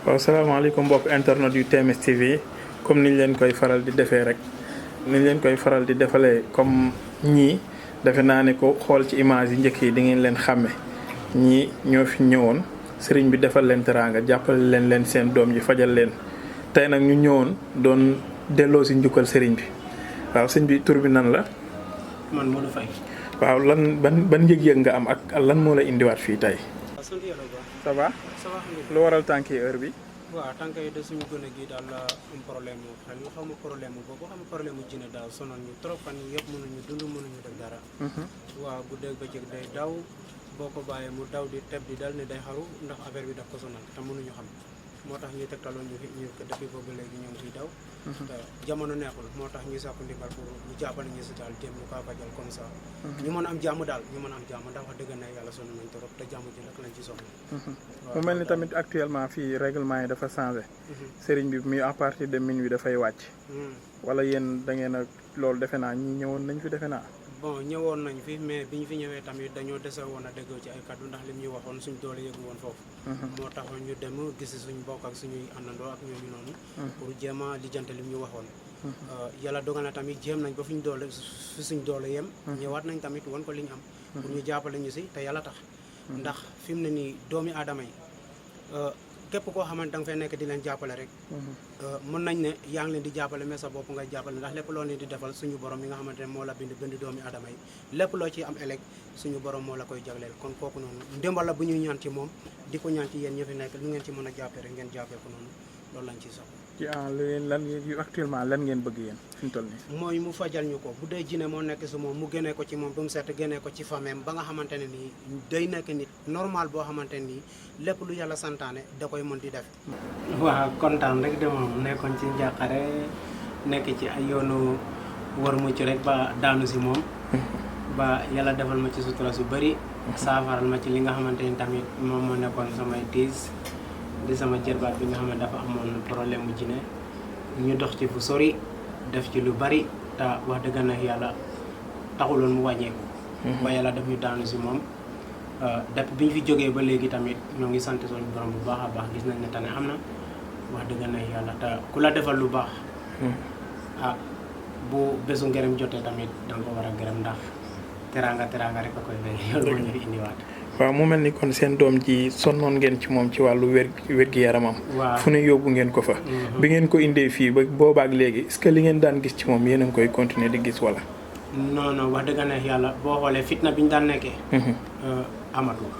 waaw salaamaaleykum mbokk internet yu TMS TV comme niñ leen koy faral di defee rek niñ leen koy faral di defalee comme ñii defe naa ne ko xool ci image yi njëkk yi di ngeen leen xàmme ñii ñoo fi ñëwoon sëriñ bi defal leen teraanga jàppale leen seen doom ji fajal leen tey nag ñu ñëwoon doon delloo si njukkal sëriñ bi waaw sëñ bi tur bi nan la. man Modou Faye. waaw lan ban yëg-yëg nga am ak lan moo la indiwaat fii tey. sant yàlla bu baax. ça va. ça va lu waral tànk yi heure bi. waaw tànk yi de suñu gën a gi daal la am problème mu xel ñu xaw ma problème mu boobu xam problème mu jinne daal sonal ñu trop fan yi yëpp mënuñu dund mënuñu def dara. waaw guddeeg bëccëg day daw boo ko bàyyee mu daw di teb di dal ne day xaru ndax affaire bi daf ko sonal te mënuñu xam moo tax ñu tegtaloon ñu depuis boobu léegi ñoo ngi ciy daw. jamono neexul moo tax ñu sàkku ndimbal pour ñu jàppale ñu si daal jéem ñu kaa fajal comme ça. ñu mën a am jàmm daal ñu mën a am jàmm ndax wax dëgg na yàlla sonn nañ trop te jàmm ji rek lañ ci soxla. mu mel ni tamit actuellement fii règlement yi dafa changé. sëriñ bi mi à partir de minuit dafay wàcc. wala yéen da ngeen a loolu defe naa ñi ñëwoon nañ fi defe naa. bon ñëwoon nañ fi mais bi ñu fi ñëwee tamit dañoo dese woon a déggoo ci ay kaddu ndax lim ñu waxoon suñ doole yëgu woon foofu. moo taxoon ñu dem gis suñ bokk ak suñuy àndandoo ak ñooñu noonu. pour jéem a lijjante lim ñu waxoon. yàlla dogal na tamit jéem nañ ba fi suñ doole yem. ñëwaat nañ tamit won ko li ñu am. pour ñu jàppale ñu si te yàlla tax. ndax fi mu ne nii doomi aadama yi képp koo xamante da nga fay nekk di leen jàppale rek. mën nañ ne yaa ngi leen di jàppale mais sa bopp ngay jàppale ndax lépp loo leen di defal suñu borom mi nga xamante ne moo la bind doomi aadama yi lépp loo ci am ëllëg suñu borom moo la koy jagleel kon kooku noonu ndimbal la bu ñuy ñaan ci moom di ko ñaan ci yéen ñi fi nekk lu ngeen ci mën a jàppee rek ngeen jàppee ko noonu loolu lañ ciy soxla. ci lan actuellement lan ngeen bëgg yéen fi mu toll nii. mooy mu fajal ñu ko bu dee jinne moo nekk si moom mu génnee ko ci moom ba mu set génnee ko ci fameem ba nga xamante ne nii day nekk nit normal boo xamante nii lépp lu yàlla santaane da koy mën di def. waaw kontaan rek de moom nekkoon ci njàqare nekk ci ay yoonu war mucc rek ba daanu si moom. ba yàlla defal ma ci sutura su bëri. saafaral ma ci li nga xamante ni tamit moom moo nekkoon samay tiis. di sama jërbaat bi nga xam ne dafa amoon problème mu jinne ñu dox ci fu sori def ci lu bari te wax dëgg na yàlla taxuloon mu wàññeeku. ba yàlla def ñu daanu si moom depuis bi ñu fi jógee ba léegi tamit ñoo ngi sant suñu borom bu baax a baax gis nañ ne tane am na wax dëgg na yàlla te ku la defal lu baax. bu bésu ngërëm jotee tamit danga ko war a gërëm ndax teraanga rek a koy béy loolu moo ñu fi indiwaat. waaw mu mel ni kon seen doom ji sonnoon ngeen ci moom ci wàllu wér-gi-yaramam. waaw fu ne yóbbu ngeen ko fa. bi ngeen ko indee fii ba boobaak léegi est-ce que li ngeen daan gis ci moom yéen a ngi koy continuer di gis wala. non wax dëgg neex yàlla boo xoolee fitna bi ñu daan nekkee. amatul.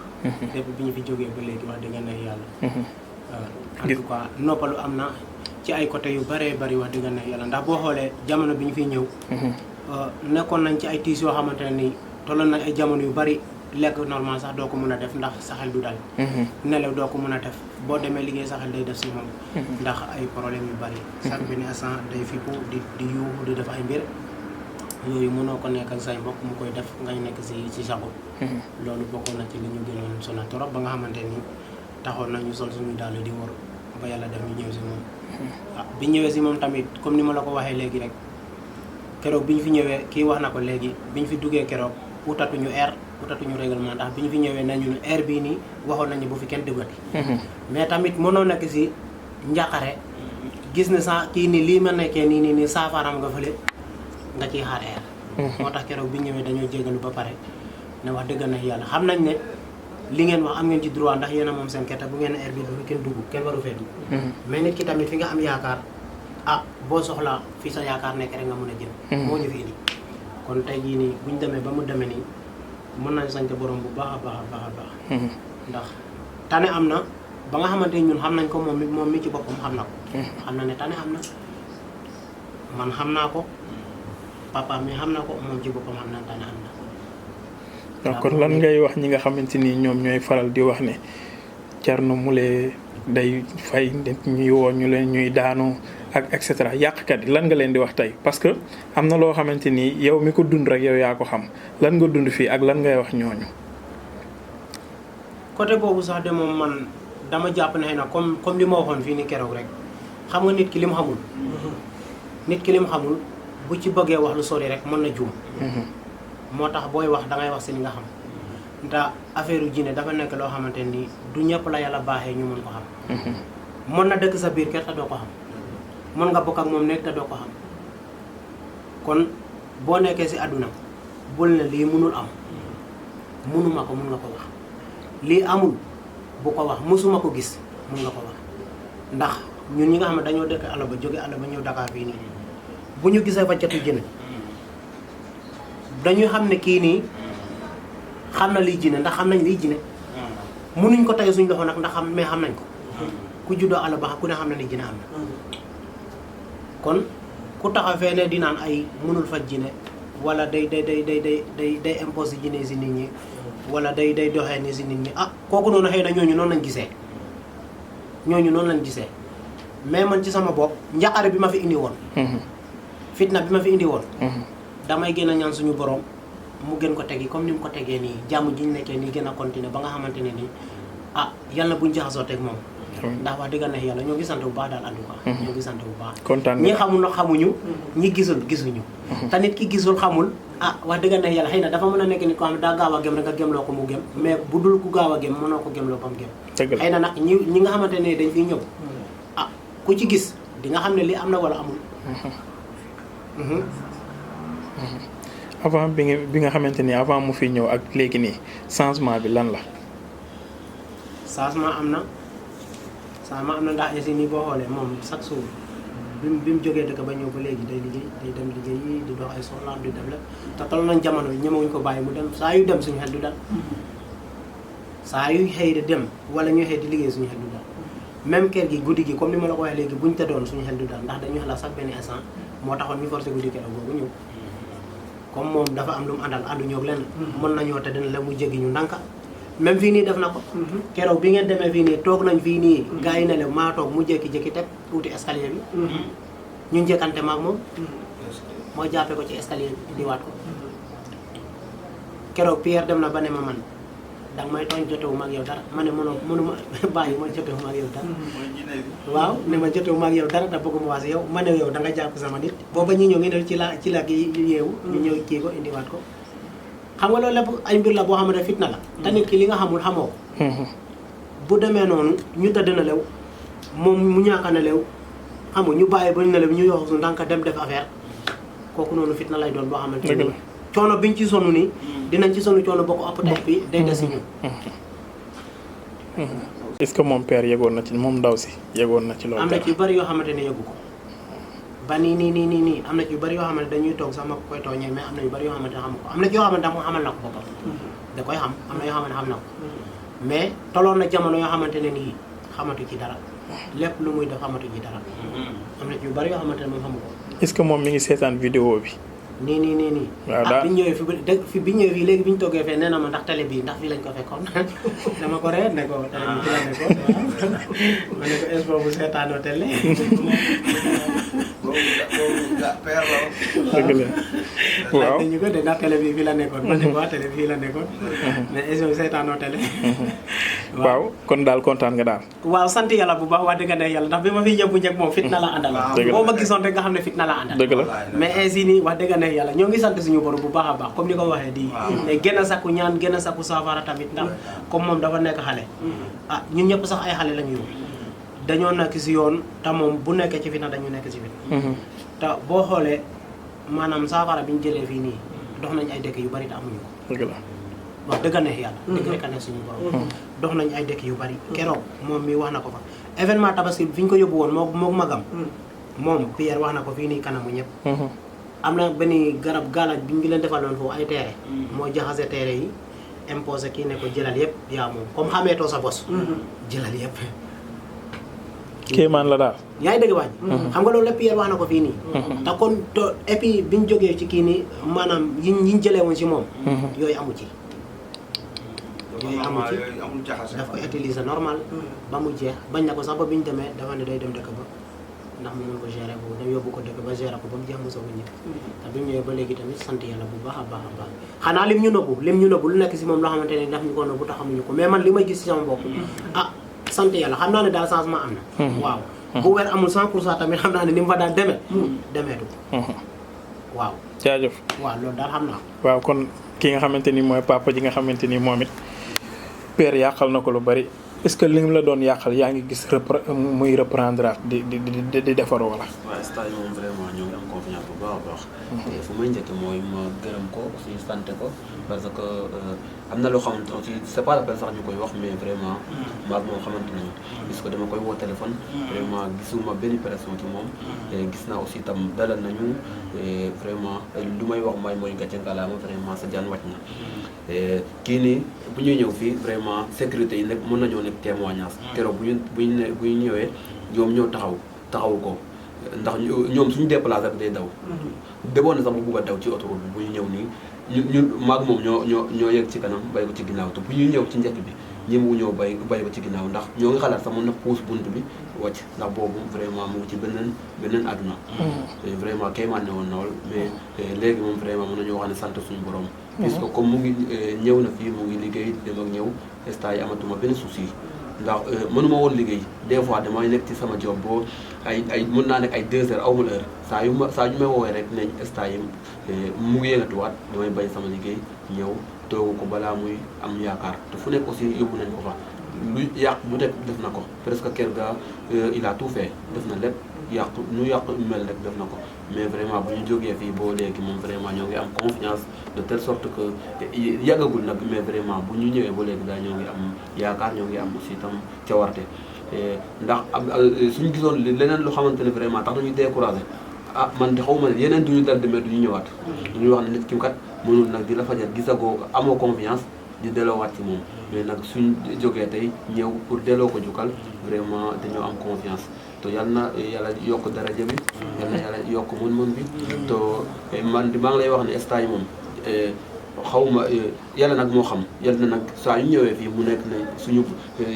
depuis bi ñu fi jógee ba léegi wax dëgg neex yàlla. en tout cas noppalu am na ci ay côté yu bëree bëri wax dëgg neex yàlla ndax boo xoolee jamono bi ñu fiy ñëw. nekkoon nañ ci ay tiis yoo xamante ne nii tolloon nañ ay jamono yu bëri. lekk normal sax doo ko mën a def ndax saxel du dal. nelaw doo ko mën a def boo demee liggéey saxel day def si moom. ndax ay problème yu bari. chaque benn instant day fippu di yuuxu di def ay mbir yooyu mënoo ko nekk ak say mbokk mu koy def ngay nekk si sago. loolu bokkoon na ci li ñu gënoon sonal trop ba nga xamante ni taxoon na ñu sol suñu dàll di wër ba yàlla def ñu ñëw si moom. bi ñëwee si moom tamit comme ni ma la ko waxee léegi rek keroog bi ñu fi ñëwee kii wax na ko léegi bi ñu fi duggee keroog utatuñu règlement ndax bi ñu fi ñëwee nañu ne air bii nii waxoon nañu bu fi kenn duggati. mais tamit mënoo nekk si njàqare gis ne sa kii nii lii ma nekkee nii saafaram nga fële nga ciy xaar air. moo tax keroog bi ñëwee dañoo jégalu ba pare ne wax dëgg na yàlla xam nañ ne li ngeen wax am ngeen ci droit ndax yéen a moom seen kerte bu ngeen air bi bu fi kenn dugg kenn waru fee dugg. mais nit ki tamit fi nga am yaakaar boo soxlaa fii sa yaakaar nekk rek nga mën a jëm. moo ñu fi indi kon tey jii nii bu ñu demee ba mu demee nii. mën nañu sant borom bu baax a baax. ndax tane am na ba nga xamante ni ñun xam nañ ko moom mi ci boppam xam na ko. xam na ne tane am na man xam naa ko papa mi xam na ko moom ci boppam xam na tane am na. donc kon lan ngay wax ñi nga xamante ni ñoom ñooy faral di wax ne Thierno Moule day fay nit ñuy woo ñu leen ñuy daanu ak et cetera yàqkat yi lan nga leen di wax tey parce que am na loo xamante ni yow mi ko dund rek yow yaa ko xam lan nga dund fii ak lan ngay wax ñooñu. côté boobu sax de moom man dama jàpp ne xëy na comme li ma waxoon fii ni keroog rek xam nga nit ki li mu xamul. nit ki li mu xamul bu ci bëggee wax lu sori rek mën na juum. moo tax booy wax dangay wax si li nga xam ndax affaire jinne dafa nekk loo xamante ni du ñëpp la yàlla baaxee ñu mën ko xam. mën na dëkk sa biir kër te doo ko xam mën nga bokk ak moom nekk te doo ko xam kon boo nekkee si àdduna bul ne lii mënul am mënuma ko mun nga ko wax lii amul bu ko wax mësuma ko gis mun nga ko wax ndax ñun ñi nga xam ne dañoo dëkk àll ba jóge àll ba ñëw Dakar fii nii bu ñu gisee fa catu jën dañuy xam ne kii nii xam na liy jine ndax xam nañ liy jine mënuñ ko tege suñ loxo nag ndax xam mais xam nañ ko ku juddoo àll ba ku ne xam na ni jine am na kon ku taxaw fee ne di naan ay mënul faj jine wala day imposé jine si nit ñi wala day doxee ni si nit ñi ah kooku noonu xëy na ñooñu noonu lañ gisee mais man ci sama bopp njaqare bi ma fi indi woon fitna bi ma fi indi woon damay gën a ñaan suñu borom mu gën ko tegi comme ni mu ko tegee nii jàmm ji ñu nekkee nii gën a continuer ba nga xamante ne nii ah yàlla buñ jaxasoo teg moom ndax wax dëgg neex yàlla ñoo ngi sant bu baax daal en tout cas ñoo ngi sant bu baax kontaan ñi xamul na xamuñu ñi gisul gisuñu te nit ki gisul xamul ah wax dëgg neex yàlla xëy na dafa mën a nekk nit ko xam ne daa gaaw a gëm rek nga gëmloo ko mu gëm mais bu dul ku gaaw a gëm mënoo ko gëmloo ba mu gëm xëy na nag ñi nga xamante ne dañ fiy ñëw ah ku ci gis di nga xam ne lii am na wala amul avant bi nga xamante ni avant mu fi ñëw ak léegi nii changement bi lan la changement am na ndax aussi nii boo xoolee moom chaque jour bi mu jógee dëkk ba ñëw ba léegi day liggéey day dem liggéey yi di dox ay soxlaam di dem lépp te toll nañ jamono yi ñemewuñ ko bàyyi mu dem saa yu dem suñu xel du dal saa yu xëy di dem wala ñuy xëy di liggéey suñu xel du dal même kër gi guddi gi comme ni ma la ko waxee léegi buñ tëddoon suñu xel du dal ndax dañuy xalaat sax benn instant moo taxoon ñu forcé guddi keroog boobu ñëw comme moom dafa am lu mu àndal àndu ñoog lenn mën nañoo te dina la mu jéggi ñu ndànka même fii nii def na ko keroog bi ngeen demee fii nii toog nañ fii nii gars yi ne la maa toog mu jékki-jékki teg tuuti escalier bi ñu njëkkante maag moom moo jàppee ko ci escalier bi di waat ko keroog Pierre dem na ba ne ma man danga may tooñ jotewu maag yow dara ma ne mënuma bàyyi ma jotewu maag yow dara waaw ne ma jotewu maag yow dara te bëgguma waas yow ma ne yow da nga jàpp sama nit booba ñu ñëw ngi del ci la ki yeewu ñu ñëw kii ko indiwaat ko xam nga loolu lépp ay mbir la boo xamante fitna la te nit ki li nga xamul xamoo ko bu demee noonu ñu tëdd na lew moom mu ñaaka na lew xam nga ñu bàyyi ba ñu ne lew ñu yoxu su ndànk dem def affaire kooku noonu fitna lay doon boo xamante ni coono biñ ci sonn nii dinañ ci sonn coono boo ko ëpp tey bi day des si ñun est-ce que moom père yegoon na ci moom ndaw si yegoon na ci loolu am na ci yu bëri yoo xamante ne yëgu ko ba nii am na ci yu bëri yoo xamante dañuy toog sax ma ko koy tooñee mais am na yu bëri yoo xamante ne xamu ko am na ci yoo xamante mu xamal na ko boppam da koy xam am na yoo xamante xam na ko mais toloon na jamono yoo xamante ne nii xamatu ci dara lépp lu muy def xamatu ci dara am na ci yu bëri yoo xamante ne moom xamu ko est-ce que moom mi ngi seetaan vidéo bi nii waaw ah bi ñu ñëwee fi bi ñëwee fii léegi bi ñu toggee fee nee na ma ndax télé bii ndax fii lañ ko fekkoon dama ko reer ne ko télé bi fi la nekkoon ma ne ko est-ce que boobu seetaanoo télé dëgg la waaw ñu ko de ndax télé bi fii la nekkoon ma ne ko waa télé bi fii la nekkoon mais est-ce que seetaanoo télé waaw kon daal kontaan nga daal waaw sant yàlla bu baax wax dëgg ne yàlla ndax bi ma fi ñëbbu njëkk moom fitna la àndal boo ma gisoon rek nga xam ne fitna la àndal dëgg la mais ainsi nii wax dëgg ne yàlla ñoo ngi sant suñu borom bu baax a baax comme ni ko waxee di gën a sakku ñaan gën a sakku saafara tamit ndax comme moom dafa nekk xale ah ñun ñëpp sax ay xale lañu yow dañoo nekk si yoon te moom bu nekkee ci fitna dañu nekk ci fitna te boo xoolee maanaam saafara bi ñu jëlee fii nii dox nañ ay dëkk yu bari te amuñu ko dëgg la wax dëgg neex yàlla dëgg rek a nekk suñu borom dox nañ ay dëkk yu bari keroog moom mi wax na ko fa événement tabaski fi ñu ko yóbbu woon moo magam moom Pierre wax na ko fii nii kanamu ñëpp am na benn garab gaalaj bi ñu leen defaloon foofu ay teere moo jaxase teere yi imposé kii ne ko jëlal yëpp yaa moom comme xameetoo sa bos jëlal yëpp kéemaan la daal yaa ngi dégg waaj xam nga loolu lépp Pierre wax na ko fii nii te kon et puis biñ jógee ci kii nii maanaam yiñ jëlee woon si moom yooyu amu ci daf ko utiliser normal ba mu jeex bañ na ko sax ba biñ demee dafa ne day dem dëkk ba ndax mu mën ko gérer boobu dem yóbbu ko dëkk ba gérer ko ba mu jeex mu soog a ñëw te bi mu ñëwee ba léegi tamit sant yàlla bu baax a baax a baax xanaa lim ñu nëbbu lu nekk si moom loo xamante ne daf ñu ko nëbbu te xamuñu ko mais man li may gis si sama bopp ah sant yàlla xam naa ne daal changement am na waaw bu weer amul 100% tamit xam naa ne ni mu fa daan demee demeetu waaw jaajëf waaw loolu daal xam naa waaw kon ki nga xamante ni mooy papa ji nga xamante ni moom it père yàqal na ko lu bari est-ce que li mu la doon yàqal yaa ngi gis muy reprendre di defar wala. waaw stage moom vraiment ñoo ngi am confiance bu baax a baax. te fu may njëkk mooy ma gërëm ko aussi sant ko parce que am na loo xamante aussi c'est pas la peine sax ñu koy wax mais vraiment maag moom xamante nañu puisque dama koy woo téléphone. vraiment gisuma benn pression ci moom. gis naa aussi tam dalal nañu vraiment lu may wax mooy gàcce ngalaama vraiment sa jaan wàcc na. kii nii bu ñuy ñëw fii vraiment sécurité yi nekk mën nañoo nekk témoignage keroog bu ñu ñëwee ñoom ñoo taxawu ko ndax ñoom suñu déplacé rek day daw. demoon na sax mu bugg a daw ci autoroute bi bu ñu ñëw nii ñu maag moom ñoo yegg ci kanam bay ko ci ginnaaw te bu ñuy ñëw ci njëkk bi ñi mu ñëw bay ko ci ginnaaw ndax ñoo ngi xalaat sax mën na puus bunt bi wàcc ndax boobu vraiment mu ngi ci beneen àdduna. vraiment kéemaan ne woon na lool mais léegi moom vraiment mën nañoo wax ne sant suñu borom. puisque comme mu ngi ñëw na fii mu ngi liggéey dem ak ñëw instant yi amatuma benn souci ndax mënuma woon liggéey des fois damay nekk ci sama job boo ay mën naa nekk ay 2 heures awma heure saa yu may woowee rek ne instant yi mu ngi yëngatuwaat damay bañ sama liggéey ñëw toogu ko balaa muy am yaakaar te fu nekk aussi yóbbu nañ ko fa lu yàq lu nekk def na ko presque kër ga il a tout fait def na lépp yàq mel rek def na ko mais vraiment bu ñu jógee fii boo léegi moom vraiment ñoo ngi am confiance de telle sorte que yàggagul nag mais vraiment bu ñu ñëwee ba léegi daal ñoo ngi am yaakaar ñoo ngi am aussi tam cawarte ndax suñu gisoon leneen loo xamante ne vraiment tax nañu découragé man de xaw ma ne yeneen duñu dal demee duñu ñëwaat duñuy wax ne nit ki kat mënul nag di la fajal gisagoo amoo confiance di delloowaat ci moom mais nag suñ jógee tey ñëw pour delloo ko jukkal vraiment dañoo am confiance te yal na yàlla yokk daraja bi yal na yàlla yokk mën-mën bi te man maa ngi lay wax ne stage moom xaw ma yàlla nag moo xam yàlla na nag saa yu ñëwee fii mu nekk ne suñu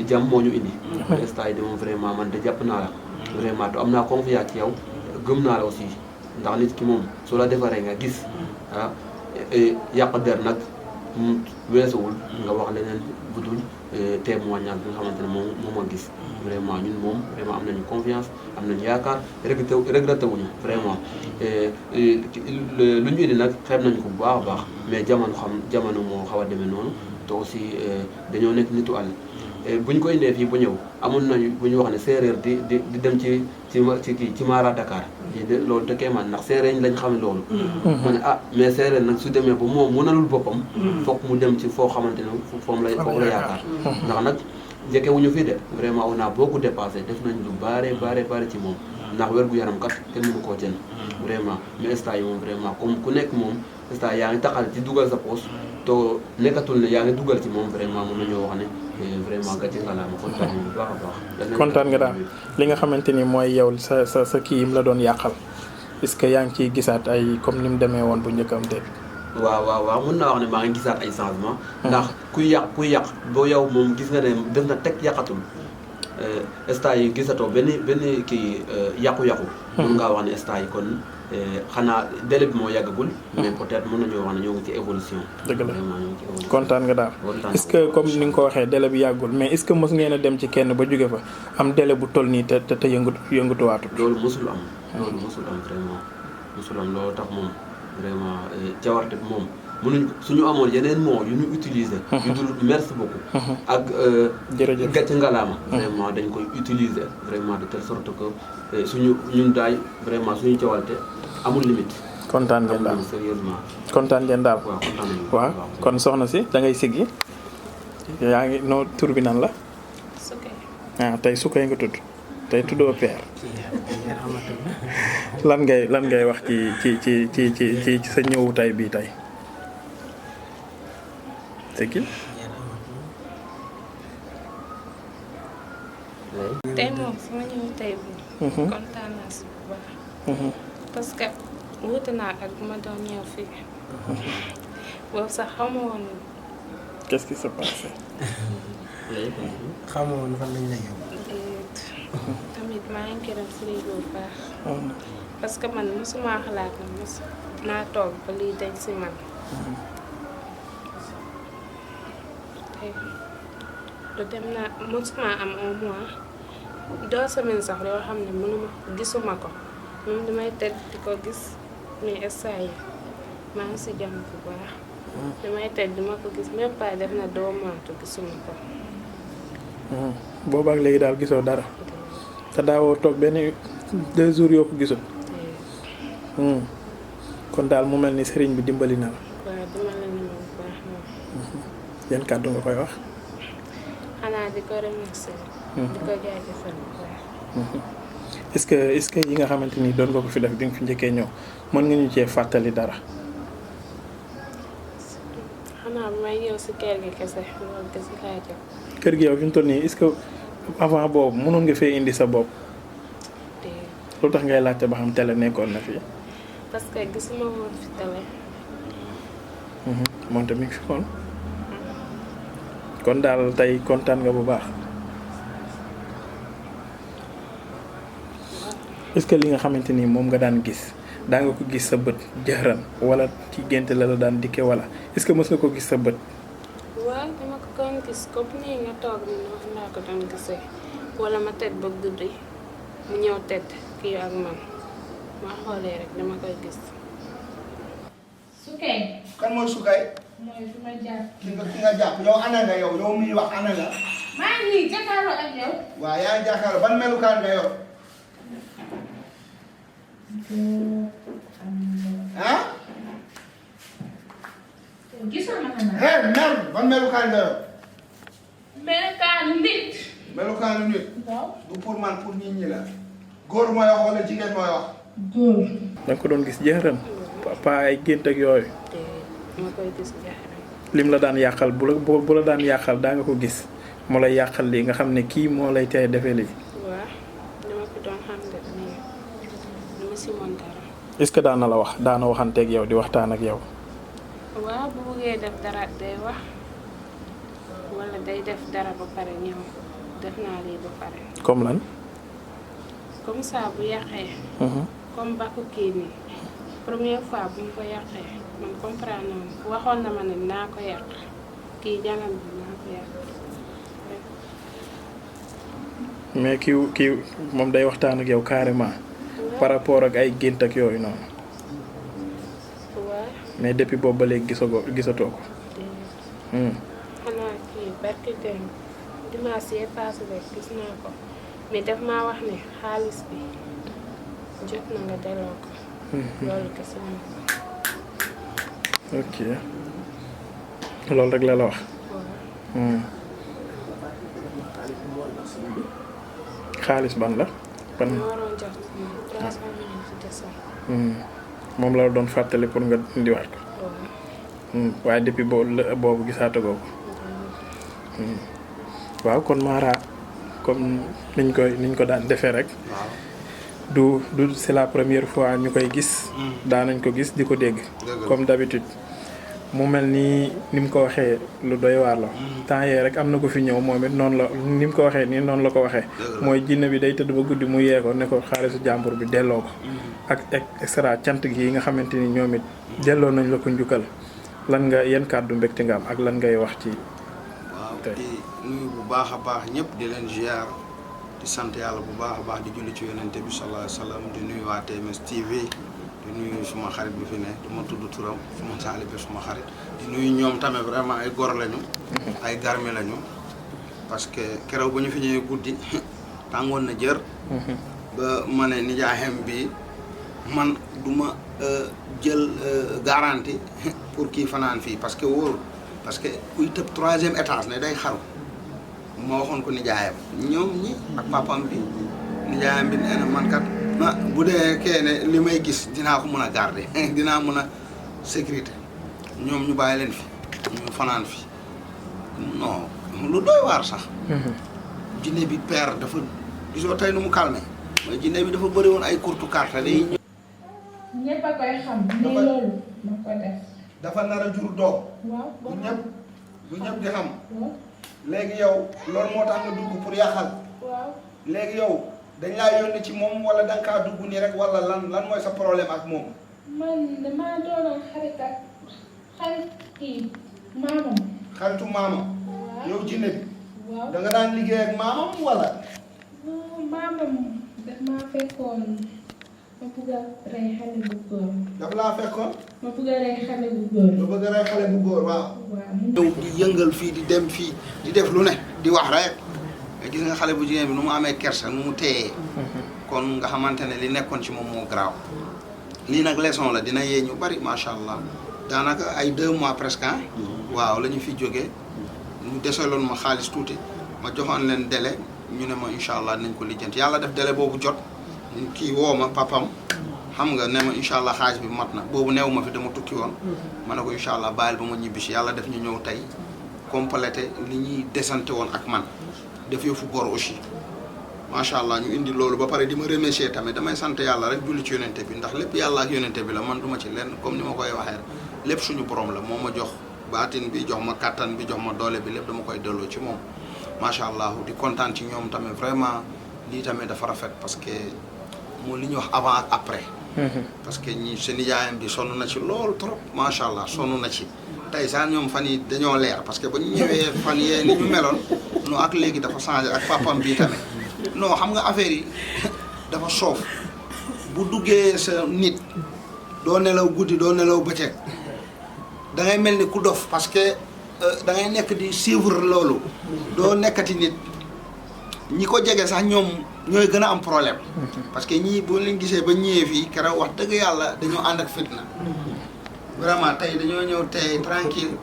jàmm moo ñu indi stage de moom vraiment man de jàpp naa la vraiment te am naa confiance ci yow gëm naa la aussi ndax nit ki moom soo la defaree nga gis yàq der nag weesuwul nga wax leneen budul témoignage bi nga xamante ne moom a gis vraiment ñun moom vraiment am nañu confiance am nañu yaakaar regretté wuñu vraiment lu ñu indi nag xeeb nañu ko bu baax a baax mais jamono moo xaw a demee noonu te aussi dañoo nekk nitu àll bu ñu ko indee fii ba ñëw amoon nañu bu ñu wax ne séeréer di dem ci Mara Dakar loolu te kéemaan ndax séeréer lañ xam loolu ma ne mais séeréer nag su demee ba moom mënalul boppam foog mu dem ci foo xamante ne foofu la yaakaar ndax nag njëkkewuñu fii de vraiment on a beaucoup dépassé def nañ lu bare ci moom ndax wér-gu-yaram kat kenn mënu koo jënd vraiment mais instant yi moom vraiment comme ku nekk moom instant yaa ngi taxal ci dugal sa poche to nekkatul ne yaa ngi dugal ci moom vraiment mën nañoo wax ne vraiment gàcce ngalaama kontaan nañu bu baax a baax. kontaan nga daal li nga xamante ni mooy yow sa kii yi mu la doon yàqal est-ce que yaa ngi ciy gisaat ay comme ni mu demee woon bu njëkkam déet. waaw mën naa wax ne maa ngi gisaat ay changement ndax kuy yàq boo yow moom gis nga ne def na teg yàqatul stage yi gisatoo benn kii yàqu-yàqu. mën ngaa wax ne stage yi kon xanaa délai bi moo yàggagul. mais peut-être mën nañoo wax ne ñoo ngi ci évolution. dëgg la kontaan nga daal. est-ce que comme ni nga ko waxee délai bi yàggul mais est-ce que mos ngeen a dem ci kenn ba jóge fa am délai bu toll nii te yëngatuwaatut. loolu mosul am. vraiment mosul am loolu tax moom vraiment cawarte bi moom mënuñ suñu amoon yeneen mots yu ñu utiliser. yu dul merci beaucoup. ak jërëjëf gàcce ngalaama. vraiment dañ koy utiliser vraiment de telle sorte que ñun daay vraiment suñu cawarte amul limite. kontaan ngeen daal sérieusement. kontaan ngeen daal. waaw kontaan nañu waaw kon soxna si da ngay siggi yaa ngi noo tur bi nan la. Sukay. tey Sukay nga tudd tey tuddoo Père. lan ngay wax ci sa ñëwu tay bii tey. siggi. tey moom sama ñëw tey bi kontaan naa si bu baax parce que wuute naa ak bu ma doon ñëw fii boobu sax xamu woon qu'est-ce qui s'est passé. xamoo woon fan lañ la yóbbu. tamit maa ngi gërëm Serigne bu baax parce que man mosuma xalaat na naa toog ba lii dañ si man lu dem naa mosuma am un mois 2 semaines sax yoo xam ne gisuma ko moom damay tëdd di ko gis mais instant yi maa ngi si jàmm bu baax damay tëdd di ma ko gis même pas def na 2 mois te gisuma ko boobaak léegi daal gisoo dara te daawoo toog benn 2 jours yoo ko gisul. kon daal mu mel ni sëriñ bi dimbali na la. waaw dimbali na ma bu baax moom. yan kàddu nga koy wax. xanaa di ko remercier. di ko jaajëfal bu baax. est-ce que yi nga xamante ni doon nga ko fi def bi nga fi njëkkee ñëw mën nga ñu cee fàttali dara. xanaa bu may ñëw si kër gi kese loolu kese laa jëm. kër gi yow fi mu toll nii est-ce que avant boobu mënoon nga fee indi sa bopp. lu tax ngay laajte ba xam télé nekkoon na fii. parce que gisuma woon fi télé. moom tamit fi kon. kon daal tey kontaan nga bu baax. est-ce que li nga xamante ni moom nga daan gis daa nga ko gis sa bët jëran wala ci gént la daan dikke wala est-ce que mës nga ko gis sa bët. waaw dama ko doon gis comme nii nga toog ni noonu laa ko doon gisee wala ma tëdd ba guddi mu ñëw tëdd kii ak man ma xoolee rek dama koy gis. Sukay. kan mooy Sukay. mooy fi ma jàpp. ki nga jàpp yow ana nga yow muy wax ana nga. maa ngi jàkkaarloo ak yow. waaw yaa ngi jàkkaarloo ban melukaan nga yow. ah. gisoo ma xanaa. mer ban melukaan nga yow. melukaanu nit. melukaanu nit. waaw. du pour man pour nit ñi la. góor mooy wax wala jigéen mooy wax. góor. da nga ko doon gis jëran papa ay gént ak yooyu. ma koy gis jaaree. lim la daan yàqal bu la daan yàqal daa nga ko gis moo lay yàqal lii nga xam ne kii moo lay tey defee lii. waaw dama ko doon xam ne nii dama si mën dara. est-ce que daan na la wax daana waxanteeg yow di waxtaan ak yow. waaw bu buggee def dara day wax wala day def dara ba pare ñëw def naa lii ba pare. comme lan. comme ça bu yàqee. comme bakku kii nii première fois bu ñu ko yàqee man comprendre noonu waxoon na ma ne naa ko yàq kii jàngal bi naa ko yàq. mais kii moom day waxtaan ak yow carrément par rapport ak ay gént ak yooyu noonu. waaw. mais depuis boobu ba léegi gisatoo ko. xanaa kii barki dem dimanche yee passé rek gis naa ko mais daf maa wax ne xaalis bi jot na nga delloo ko. loolu kese la. ok loolu rek la wax. waaw. xaalis ban la. ban ma waroon jox 300 millions ci décembre. moom la doon fàttali pour nga indiwaat ko. waaw. waaye depuis boobu gisaatagoo ko. waaw kon Mara comme niñ ko daan defee rek. du c'est la première fois ñu koy gis. daanañ ko gis di ko dégg. comme d'habitude mu mel ni mu ko waxee lu doy waar la. temps yee rek am na ko fi ñëw moom it noonu la ni mu ko waxee nii noonu la ko waxee. mooy jinne bi day tëdd ba guddi mu yee ko ne ko xaalisu jàmbur bi delloo ko. ak extra cant gi yi nga xamante ni ñoom it delloo nañ la ko njukkal lan nga yan kàddu mbégte nga am ak lan ngay wax ci. waaw di nuyu bu baax a baax ñëpp di leen ziar di sant yàlla bu baax a baax di julli ci yonente bi sallallahu alayhi wa sallam di nuyu waa TMS TV di nuyu suma xarit bi fi ne du ma tudd turam suma taalibe suma xarit di nuyu ñoom tamit vraiment ay gor lañu. ay garmi lañu parce que keroog ba ñu fi ñëwee guddi tàngoon na jër. ba ma ne nijaayam bi man du ma jël garantie pour kii fanaan fii parce que wóorul parce que kuy tëb 3e étage ne day xaru ma waxoon ko nijaayam ñoom ñi ak papam bi nijaayam bi nee na man kat bu dee kee ne li may gis dinaa ko mën a garder dinaa mën a sécurité ñoom ñu bàyyi leen fi ñu fanaan fi non lu doy waar sax. jinne bi père dafa gisoo tey nu mu calmé mooy jinne bi dafa bëri woon ay courte carte day ñëpp a koy xam. mais loolu ma ko def. dafa nar a jur doom. waaw bu ñëpp di xam. waaw. léegi yow loolu moo tax nga dugg pour yàqal. waaw. léegi yow dañ laa yónni ci moom wala da nga kaa dugg nii rek wala lan mooy sa problème ak moom. man damaa doonoon xarit kii maamam. xaritu maamam. waaw. yow jinne bi. waaw. da nga daan liggéey ak maamam wala. non maamam daf maa fekkoon ma bugg a rey xale bu góor. daf laa fekkoon. ma bugg a rey xale bu góor. nga bëgg a rey xale bu góor waaw. waaw. ñëw di yëngal fii di dem fii di def lu ne di wax rek mais gis nga xale bu jigéen bi nu mu amee kersa nu mu téyee kon nga xamante ne li nekkoon ci moom moo garaaw lii nag leçon la dina yee ñu bari macha allah daanaka ay 2 mois presque waaw la ñu fi jógee ñu deseloon ma xaalis tuuti ma joxoon leen délai ñu ne ma incha allah nañ ko lijjanti yàlla def délai boobu jot kii woo ma papam xam nga ne ma incha allah xaalis bi mat na boobu neew ma fi dama tukki woon ma ne ko incha allah bàyyil ba ma ñibbisi yàlla def ñu ñëw tey complété li ñuy desante woon ak man def yëfu gor aussi macha allah ñu indi loolu ba pare di ma remercier tamit damay sant yàlla rek julli ci yonente bi ndax lépp yàlla ak yonente bi la man duma ci lenn comme ni ma koy waxee lépp suñu borom la moo ma jox baatin bi jox ma kattan bi jox ma doole bi lépp dama koy delloo ci moom macha allah di kontaan ci ñoom tamit vraiment lii tamit dafa rafet parce que moo li ñuy wax avant ak après parce que ñi seen nijaayam bi sonn na ci loolu trop macha allah sonn na ci tey sax ñoom fan yi dañoo leer parce que ba ñu ñëwee fan yee ni ñu meloon non ak léegi dafa changé ak papam bii tamit non xam nga affaire yi dafa soof bu duggee sa nit doo nelaw guddi doo nelaw bëccëg da ngay mel ni ku dof parce que da ngay nekk di suivre loolu doo nekkati nit ñi ko jege sax ñoom ñooy gën a am problème parce que ñii boo leen gisee ba ñëwee fii keroog wax dëgg yàlla dañoo ànd ak fitna vraiment tey dañoo ñëw tey tranquille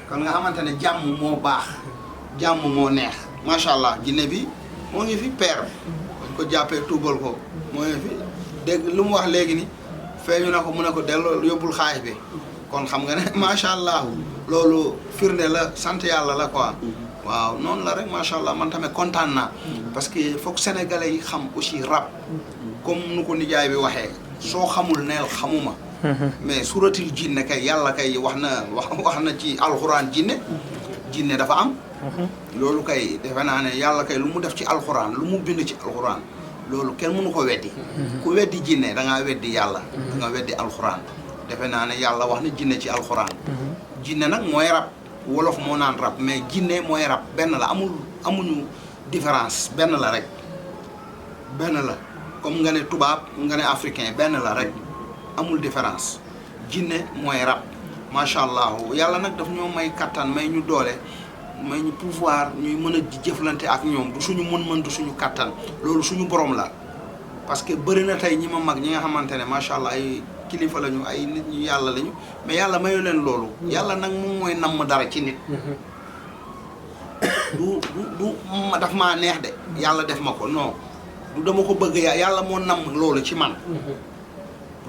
kon nga xamante ne jàmm moo baax jàmm moo neex macha allah jinne bi moo ngi fi père dañ ko jàppee tuubal ko moo ngi fi dégg lu mu wax léegi ni feeñu na ko mu ne ko delloo yóbbul xaalis bi kon xam nga ne macha allah loolu firnde la sant yàlla la quoi waaw noonu la rek macha allah man tamit kontaan naa parce que foog sénégalais yi xam aussi rab comme nu ko nijaay bi waxee soo xamul neel xamuma mais suratul jinne kay yàlla kay wax na ci alxuraan jinne dafa am loolu kay defe naa ne yàlla kay lu mu def ci alxuraan lu mu bind ci alxuraan loolu kenn mënu ko weddi ku weddi jinne da ngaa weddi yàlla da nga weddi alxuraan defe naa ne yàlla wax na jinne ci alxuraan jinne nag mooy rab wolof moo naan rab mais jinne mooy rab benn la amuñu différence benn la rek benn la comme nga ne tubaab nga ne africain benn la rek amul différence jinne mooy rab macha allah yàlla nag daf ñoo may kattan may ñu doole may ñu pouvoir ñuy mën a jëflante ak ñoom du suñu mën-mën du suñu kattan loolu suñu borom la parce que bëri na tey ñi ma mag ñi nga xamante ne macha allah ay kilifa lañu ay nit ñu yàlla lañu mais yàlla mayu leen loolu yàlla nag moom mooy namm dara ci nit du daf maa neex de yàlla def ma ko non du dama ko bëgg yàlla moo namm loolu ci man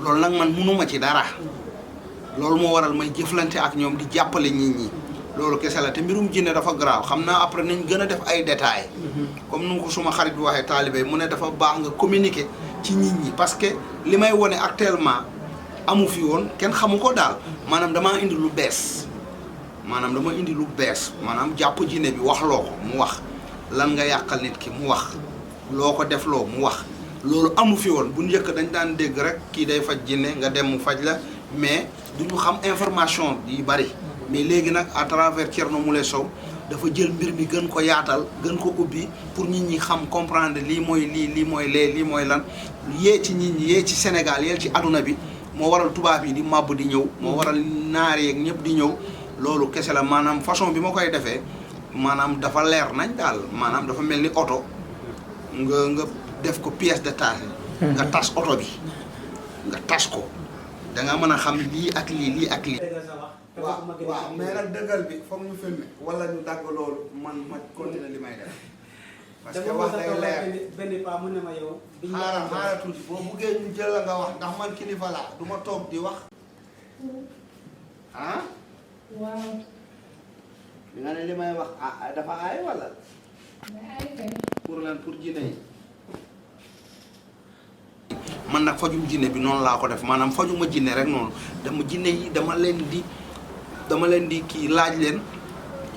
loolu nag man munuma ci dara loolu moo waral may jëflante ak ñoom di jàppale nit ñi loolu kese la te mbirum jinne dafa garaaw xam naa après nañ gën a def ay détails comme nu ko suma xarit bi waxee taalibe mu ne dafa baax nga communiquer ci nit ñi parce que li may wone actuellement amu fi woon kenn xamu ko daal maanaam damaa indi lu bees maanaam jàpp jinne bi wax loo ko mu wax lan nga yàqal nit ki mu wax loo ko def loo mu wax loolu amu fi woon bu njëkk dañ daan dégg rek kii day faj jinne nga dem mu faj la mais duñu xam information yi bari mais léegi nag à travers Thierno Moule Sow dafa jël mbir mi gën ko yaatal gën ko ubbi pour nit ñi xam comprendre lii mooy lii mooy lee lii mooy lan yee ci nit ñi yee ci Sénégal yee ci aduna bi moo waral tubaab yi di màbb di ñëw moo waral naar yeeg ñëpp di ñëw loolu kese la maanaam façon bi ma koy defee maanaam dafa leer nañ daal maanaam dafa mel ni oto nga def ko pièce détachée nga tas oto bi nga tas ko da nga mën a xam lii ak lii ak lii. waaw mais nag dëggal bi foog ñu filmer wala ñu dagg loolu ma continuer li may def. parce que wax day leer benn paa mu ne ma yow. xaaral tuuti boo buggee ñu jël la nga wax ndax man kilifa laa du ma toog di wax. ah. waaw. li nga ne li may wax dafa aay wala. aay kay. pour lan pour jinne yi. man nag fajum jinne bi noonu laa ko def maanaam fajuma jinne rek noonu jinne yi dama leen di kii laaj leen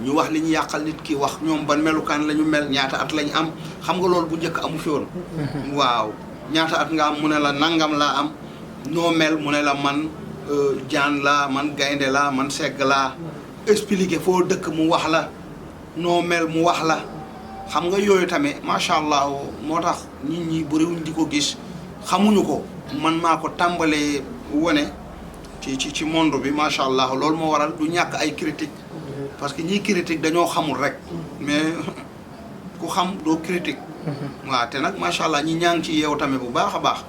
ñu wax li ñu yàqal nit ki wax ñoom ban melukaan la ñu mel ñaata at lañu am xam nga loolu bu njëkk amu fi woon. waaw ñaata at nga am mu ne la nangam laa am noo mel mu ne la man jaan laa man gaynde laa man segg laa expliquer foo dëkk mu wax la noo mel mu wax la xam nga yooyu tamit macha allah moo tax nit ñi bëriwuñ di ko gis. xamuñu ko man maa ko tàmbalee wone ci monde bi macha allah loolu moo waral du ñàkk ay critique parce que ñiy critique dañoo xamul rek mais ku xam doo critique waaw te nag macha allah ñi ñaa ngi ci yeew tamit bu baax a baax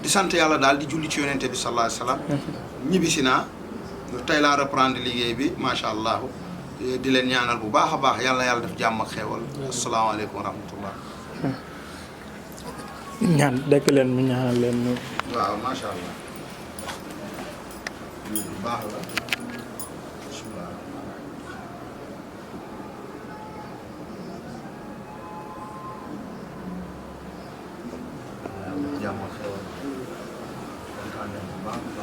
di sant yàlla daal di julli ci yonente bi sallallahu alayhi wasallam ñibbisi naa tey laa reprendre liggéey bi macha allah di leen ñaanal bu baax a baax yàlla def jàmm ak xeewal asalaamaaleykum wa rahmatullah ñaan dekk leen mu ñaanal leen ñu waaw macha allah bu baax la bismillah jàmm ak xeewal kontaan nañ bu baax